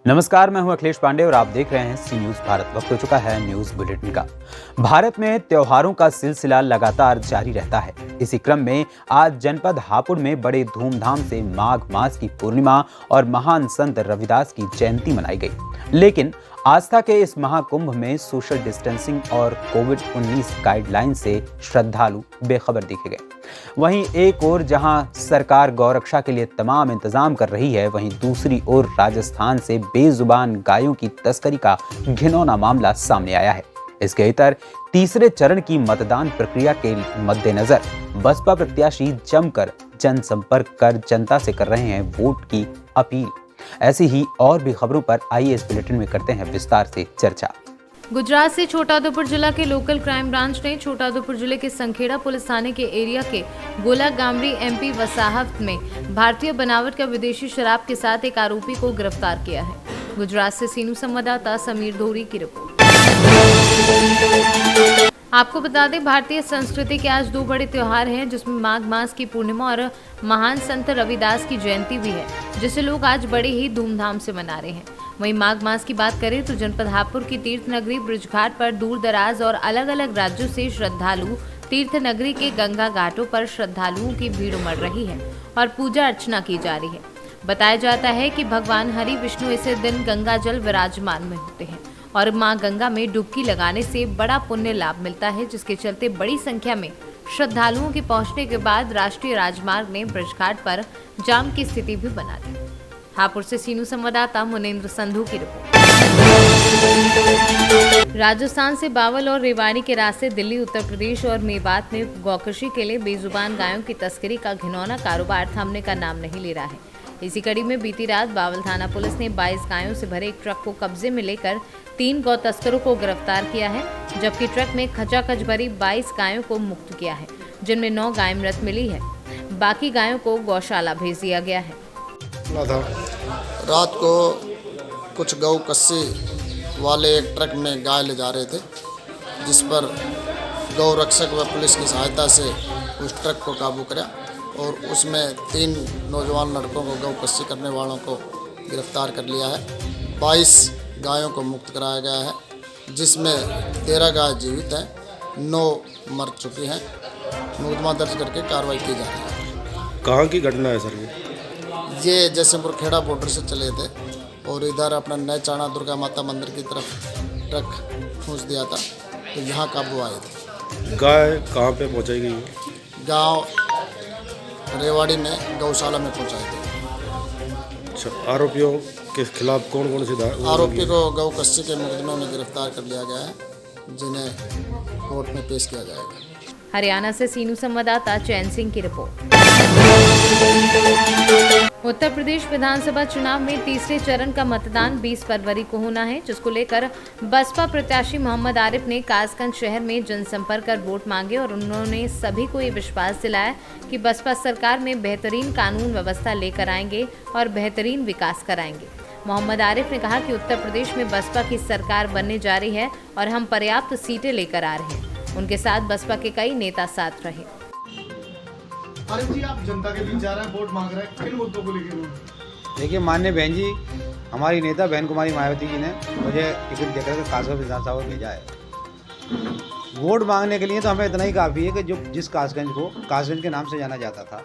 नमस्कार, मैं हूं अखिलेश पांडे और आप देख रहे हैं सी न्यूज भारत। वक्त हो चुका है न्यूज बुलेटिन का। भारत में त्योहारों का सिलसिला लगातार जारी रहता है। इसी क्रम में आज जनपद हापुड़ में बड़े धूमधाम से माघ मास की पूर्णिमा और महान संत रविदास की जयंती मनाई गई। लेकिन आस्था के इस महाकुंभ में सोशल डिस्टेंसिंग और कोविड-19 गाइडलाइन से श्रद्धालु बेखबर देखे गए। वहीं एक ओर जहां सरकार गौरक्षा के लिए तमाम इंतजाम कर रही है, वहीं दूसरी ओर राजस्थान से बेजुबान गायों की तस्करी का घिनौना मामला सामने आया है। इसके इतर तीसरे चरण की मतदान प्रक्रिया के मद्देनजर बसपा प्रत्याशी जमकर जनसंपर्क कर जनता से कर रहे हैं वोट की अपील। ऐसी ही और भी खबरों पर आइए इस बुलेटिन में करते हैं विस्तार से चर्चा। गुजरात से छोटाउदेपुर जिला के लोकल क्राइम ब्रांच ने छोटाउदेपुर जिले के संखेड़ा पुलिस थाने के एरिया के गोला गामरी एमपी वसाहत में भारतीय बनावट का विदेशी शराब के साथ एक आरोपी को गिरफ्तार किया है। गुजरात से सीनू संवाददाता समीर धोरी की रिपोर्ट। आपको बता दें, भारतीय संस्कृति के आज दो बड़े त्योहार हैं, जिसमें माघ मास की पूर्णिमा और महान संत रविदास की जयंती भी है, जिसे लोग आज बड़े ही धूमधाम से मना रहे हैं। वहीं माघ मास की बात करें तो जनपद हापुड़ की तीर्थ नगरी ब्रिजघाट पर दूर दराज और अलग अलग राज्यों से श्रद्धालु तीर्थ नगरी के गंगा घाटों पर श्रद्धालुओं की भीड़ उमड़ रही है और पूजा अर्चना की जा रही है। बताया जाता है कि भगवान हरि विष्णु इस दिन गंगा जल विराजमान में होते हैं और मां गंगा में डुबकी लगाने से बड़ा पुण्य लाभ मिलता है, जिसके चलते बड़ी संख्या में श्रद्धालुओं के पहुंचने के बाद राष्ट्रीय राजमार्ग ने ब्रिजघाट पर जाम की स्थिति भी बना दी। हापुड़ से सीनू संवाददाता मुनेंद्र संधू की रिपोर्ट। राजस्थान से बावल और रेवाड़ी के रास्ते दिल्ली, उत्तर प्रदेश और मेवात में गौकशी के लिए बेजुबान गायों की तस्करी का घिनौना कारोबार थमने का नाम नहीं ले रहा है। इसी कड़ी में बीती रात बावल थाना पुलिस ने 22 गायों से भरे एक ट्रक को कब्जे में लेकर 3 गौ तस्करों को गिरफ्तार किया है, जबकि ट्रक में खचाखच भरी 22 गायों को मुक्त किया है, जिनमें 9 गाय मृत मिली है। बाकी गायों को गौशाला भेज दिया गया है। रात को कुछ गौ कस्सी वाले एक ट्रक में गाय ले जा रहे थे, जिस पर गौ रक्षक व पुलिस की सहायता से उस ट्रक को काबू करा और उसमें 3 नौजवान लड़कों को गौ कस्सी करने वालों को गिरफ्तार कर लिया है। 22 गायों को मुक्त कराया गया है, जिसमें 13 गाय जीवित हैं, 9 मर चुकी हैं। मुकदमा दर्ज करके कार्रवाई की जा रही है। कहाँ की घटना है सर ये जयसिंहपुर खेड़ा बॉर्डर से चले थे और इधर अपना नए चाणा दुर्गा माता मंदिर की तरफ ट्रक पहुँच दिया था, तो यहाँ काबू आए थे। गाय कहाँ पे पहुँचाई गई है? गांव रेवाड़ी में गौशाला में पहुँचाए थे। अच्छा, आरोपियों के खिलाफ कौन कौन सी आरोपी को गौ कस्सी के मुकदमे में गिरफ्तार कर लिया गया है, जिन्हें कोर्ट में पेश किया जाएगा। हरियाणा से सीनू संवाददाता चैन सिंह की रिपोर्ट। उत्तर प्रदेश विधानसभा चुनाव में तीसरे चरण का मतदान 20 फरवरी को होना है, जिसको लेकर बसपा प्रत्याशी मोहम्मद आरिफ ने कासगंज शहर में जनसंपर्क कर वोट मांगे और उन्होंने सभी को ये विश्वास दिलाया कि बसपा सरकार में बेहतरीन कानून व्यवस्था लेकर आएंगे और बेहतरीन विकास कराएंगे। मोहम्मद आरिफ ने कहा कि उत्तर प्रदेश में बसपा की सरकार बनने जा रही है और हम पर्याप्त सीटें लेकर आ रहे हैं। उनके साथ बसपा के कई नेता साथ रहे। आरिफ जी, आप जनता के बीच जा रहे हैं, वोट मांग रहे हैं, किन मुद्दों को लेकर? देखिए, माननीय बहन जी, हमारी नेता बहन कुमारी मायावती जी ने मुझे टिकट देकर के कासगंज विधानसभा में भेजा है। वोट मांगने के लिए तो हमें इतना ही काफ़ी है कि जो जिस कासगंज को कासगंज के नाम से जाना जाता था,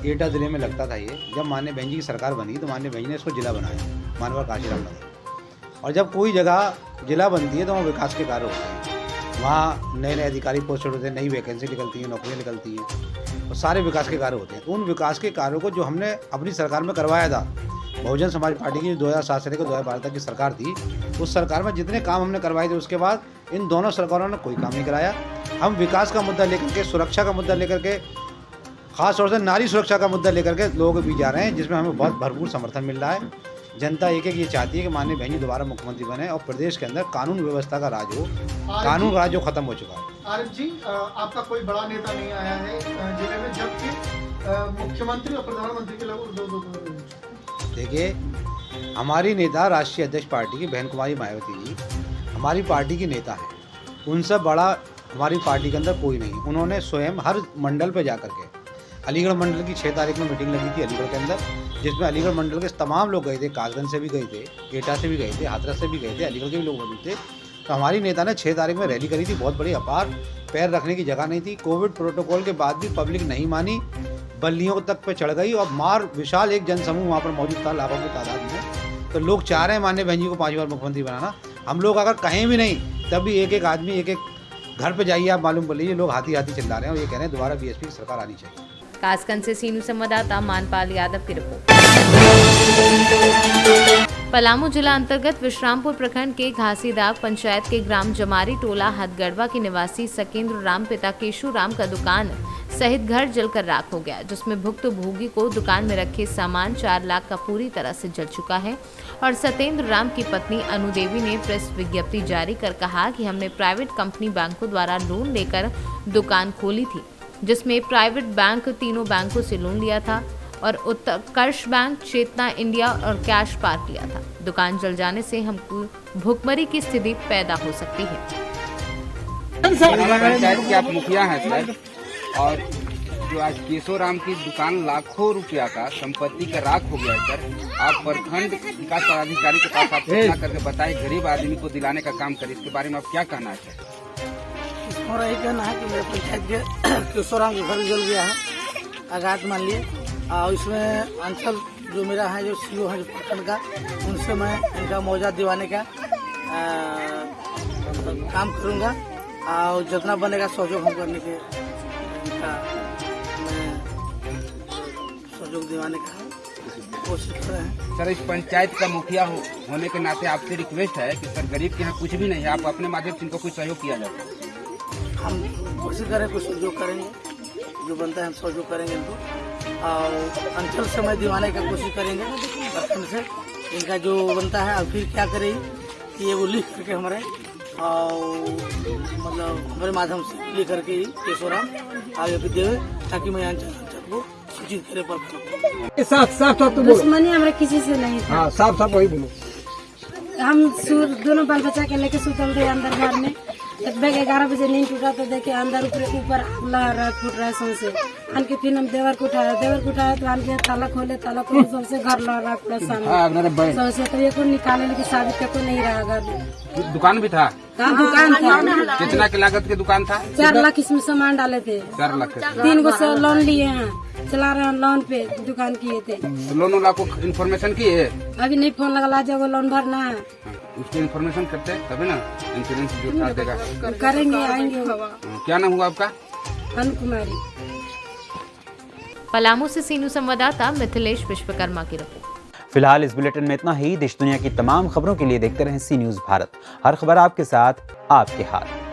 एटा ज़िले में लगता था, ये जब माननीय बहन जी की सरकार बनी तो माननीय बहन जी ने इसको जिला बनाया, मानवा काशीराम नगर। और जब कोई जगह जिला बनती है तो वहाँ विकास के कार्य होते हैं, वहाँ नए नए अधिकारी पोस्टेड होते हैं, नई वैकेंसी निकलती है, नौकरियाँ निकलती हैं और सारे विकास के कार्य होते हैं। उन विकास के कार्यों को जो हमने अपनी सरकार में करवाया था, बहुजन समाज पार्टी की 2007 से लेकर 2012 तक की सरकार थी, उस सरकार में जितने काम हमने करवाए थे, उसके बाद इन दोनों सरकारों ने कोई काम नहीं कराया। हम विकास का मुद्दा लेकर के, सुरक्षा का मुद्दा लेकर के, खास तौर से नारी सुरक्षा का मुद्दा लेकर के लोगों के बीच जा रहे हैं, जिसमें हमें बहुत भरपूर समर्थन मिल रहा है। जनता एक ये चाहती है कि माननीय बहन जी दोबारा मुख्यमंत्री बने और प्रदेश के अंदर कानून व्यवस्था का राज हो। कानून राज जो खत्म हो चुका है। आरिफ जी, आपका कोई बड़ा नेता नहीं आया है जिले में, जबकि मुख्यमंत्री और प्रधानमंत्री के लगभग दो। देखिए, हमारी नेता राष्ट्रीय अध्यक्ष पार्टी की बहन कुमारी मायावती जी हमारी पार्टी की नेता है। उनसे बड़ा हमारी पार्टी के अंदर कोई नहीं। उन्होंने स्वयं हर मंडल पर जाकर के, अलीगढ़ मंडल की 6 तारीख में मीटिंग लगी थी अलीगढ़ के अंदर, जिसमें अलीगढ़ मंडल के तमाम लोग गए थे, कासगंज से भी गए थे, एटा से भी गए थे, हाथरस से भी गए थे, अलीगढ़ के भी लोग मौजूद थे। तो हमारी नेता ने 6 तारीख में रैली करी थी, बहुत बड़ी अपार, पैर रखने की जगह नहीं थी। कोविड प्रोटोकॉल के बाद भी पब्लिक नहीं मानी, बल्लियों तक पे चढ़ गई और विशाल एक जनसमूह वहाँ पर मौजूद था, लाखों की तादाद में। तो लोग चाह रहे हैं माननीय बहन जी को 5 बार मुख्यमंत्री बनाना। हम लोग अगर कहें भी नहीं तब भी एक एक आदमी एक एक घर पे जाइए, आप मालूम कर लीजिए, लोग हाथी हाथी चिल्ला रहे हैं और ये कह रहे हैं दोबारा बीएसपी की सरकार आनी चाहिए। कासगंज से सीनू संवाददाता मानपाल यादव की रिपोर्ट। पलामू जिला अंतर्गत विश्रामपुर प्रखंड के घासीदाग पंचायत के ग्राम जमारी टोला हथगढ़वा के निवासी सकेंद्र राम पिता केशु राम का दुकान सहित घर जलकर राख हो गया, जिसमें भुक्तभोगी को दुकान में रखे सामान 4 लाख का पूरी तरह से जल चुका है। और सतेंद्र राम की पत्नी अनुदेवी ने प्रेस विज्ञप्ति जारी कर कहा कि हमने प्राइवेट कंपनी बैंकों द्वारा लोन लेकर दुकान खोली थी, जिसमें प्राइवेट बैंक तीनों बैंकों से लोन लिया था और उत्कर्ष बैंक, चेतना इंडिया और कैश पार्क लिया था। दुकान जल जाने से हमको भुखमरी की स्थिति पैदा हो सकती है। पंचायत के आप मुखिया हैं सर, और जो आज केशोराम की दुकान लाखों रुपया का संपत्ति का राख हो गया है सर, आप प्रखंड विकास पदाधिकारी के पास आप सूचना करके बताएं, गरीब आदमी को दिलाने का काम करें, इसके बारे में आप क्या कहना है सर? और यही कहना है कि मेरे पंचायत के केशोराम के घर जल गया है, आघात मान लिए। और इसमें अंचल जो मेरा है, जो सीओ है जो प्रखंड का, उनसे मैं इनका मुआवजा दिवाने का काम करूंगा और जितना बनेगा सहयोग हम करने के इनका मैं सहयोग दिवाने का कोशिश कर रहे हैं। सर, इस पंचायत का मुखिया होने के नाते आपसे रिक्वेस्ट है कि सर गरीब के यहाँ कुछ भी नहीं है, आप अपने माध्यम से इनको कुछ सहयोग किया जाए। हम कोशिश करें, कुछ सहयोग करेंगे, जो बनता है हम सहयोग करेंगे इनको, और अंचल समय दिवाने का कोशिश करेंगे प्रखंड से। इनका जो बनता है और फिर क्या करें कि ये वो लिख करके हमारे और मतलब हमारे माध्यम से लिख करके केशोराम आगे भी देवे, ताकि मैं अंचल को सूचित करे पर साफ दुश्मनी हमारे किसी से नहीं था। हाँ, साफ वही बोलो। हम दोनों बाल बच्चा के लेके सुतल थे अंदर घर में। लगभग 11 बजे नींद टूटा तो देखे अंदर ऊपर लहर फूट रहा है सौंसे। आन के फिर हम देवर को उठाया तो आन के ताला खोले सबसे घर लहर पूरा सामने सौंसे। तो ये को निकाले लेकिन साबित को नहीं रहा घर। दुकान भी था? हाँ, दुकान था। कितना की लागत के दुकान था? 4 लाख इसमें सामान डाले थे। 4 लाख? 3 गो से लोन लिए हैं, चला रहे हैं, लोन पे दुकान किए थे। लोन वाला को इन्फॉर्मेशन की है? अभी नहीं फोन लगा, जब लोन भरना है उसको इन्फॉर्मेशन करते तभी ना इंश्योरेंस जो उठा देगा। करेंगे, आएंगे। क्या नाम हुआ आपका? अनुकुमारी। पलामू से सीनू संवाददाता मिथिलेश विश्वकर्मा की रिपोर्ट। फिलहाल इस बुलेटिन में इतना ही। देश दुनिया की तमाम खबरों के लिए देखते रहें सी न्यूज़ भारत। हर खबर आपके साथ, आपके हाथ।